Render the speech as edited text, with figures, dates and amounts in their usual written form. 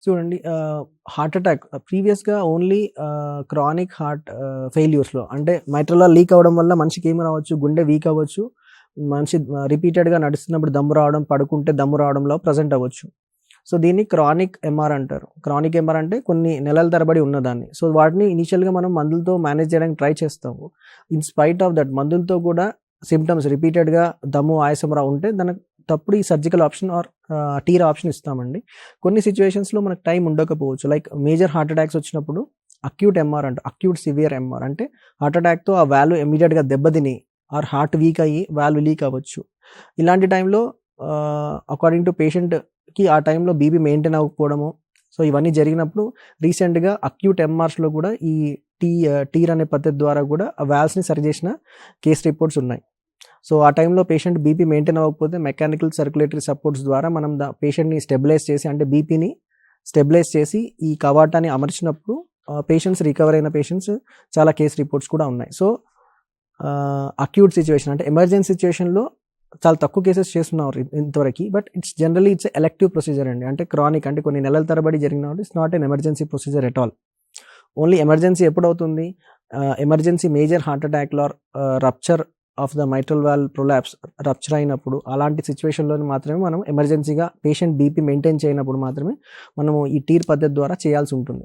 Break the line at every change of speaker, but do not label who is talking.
చూడండి heart attack ప్రీవియస్‌గా only chronic heart ఫెయిల్యూర్స్‌లో అంటే మైట్రల్ లీక్ అవ్వడం వల్ల మనిషికి ఏమి రావచ్చు, గుండె వీక్ అవ్వచ్చు. మనిషి రిపీటెడ్‌గా నడుస్తున్నప్పుడు దమ్ము రావడం, పడుకుంటే దమ్ము రావడంలో ప్రెజెంట్ అవ్వచ్చు. సో, దీన్ని క్రానిక్ ఎంఆర్ అంటారు. క్రానిక్ ఎంఆర్ అంటే కొన్ని నెలల తరబడి ఉన్నదాన్ని. సో, వాటిని ఇనీషియల్‌గా మనం మందులతో మేనేజ్ చేయడానికి ట్రై చేస్తాము. ఇన్ స్పైట్ ఆఫ్ దట్ మందులతో కూడా సింప్టమ్స్ రిపీటెడ్‌గా దమ్ము, ఆయాసం ఉంటే తప్పుడు ఈ surgical option or TEER option ఇస్తామండి. కొన్ని సిట్యుయేషన్స్‌లో మనకు టైం ఉండకపోవచ్చు. లైక్ మేజర్ హార్ట్ అటాక్స్ వచ్చినప్పుడు అక్యూట్ ఎంఆర్ అంటారు. అక్యూట్ సివియర్ ఎంఆర్ అంటే హార్ట్ అటాక్‌తో ఆ వాల్వ్ ఇమ్మీడియేట్‌గా దెబ్బతిని ఆర్ హార్ట్ వీక్ అయ్యి వాల్వ్ లీక్ అవ్వచ్చు. ఇలాంటి టైంలో అకార్డింగ్ టు పేషెంట్‌కి ఆ టైంలో బీపీ మెయింటైన్ అవ్వకపోవడము. సో, ఇవన్నీ జరిగినప్పుడు రీసెంట్‌గా అక్యూట్ ఎంఆర్స్‌లో కూడా ఈ టీర్ అనే పద్ధతి ద్వారా కూడా ఆ వాల్వ్స్‌ని సరిచేసిన కేస్ రిపోర్ట్స్ ఉన్నాయి. సో, ఆ టైంలో పేషెంట్ బీపీ మెయింటైన్ అవ్వకపోతే మెకానికల్ సర్క్యులేటరీ సపోర్ట్స్ ద్వారా మనం పేషెంట్‌ని స్టెబిలైజ్ చేసి అంటే బీపీని స్టెబిలైజ్ చేసి ఈ కవాటాన్ని అమర్చినప్పుడు పేషెంట్స్ రికవర్ అయిన పేషెంట్స్ చాలా కేస్ రిపోర్ట్స్ కూడా ఉన్నాయి. సో, అక్యూట్ సిట్యుయేషన్ అంటే ఎమర్జెన్సీ సిట్యుయేషన్‌లో చాలా తక్కువ కేసెస్ చేస్తున్నారు ఇంతవరకి. బట్ ఇట్స్ ఎలెక్టివ్ ప్రొసీజర్ అండి. అంటే క్రానిక్ అంటే కొన్ని నెలల తరబడి జరిగిన it's not an emergency procedure at all. Only emergency ఎప్పుడవుతుంది? ఎమర్జెన్సీ మేజర్ హార్ట్ అటాక్‌లో rupture of the mitral valve prolapse rupture అయినప్పుడు అలాంటి సిట్యుయేషన్‌లో మాత్రమే మనం ఎమర్జెన్సీగా పేషెంట్ బీపీ మెయింటైన్ చేయనప్పుడు మాత్రమే మనము ఈ టీర్ పద్ధతి ద్వారా చేయాల్సి ఉంటుంది.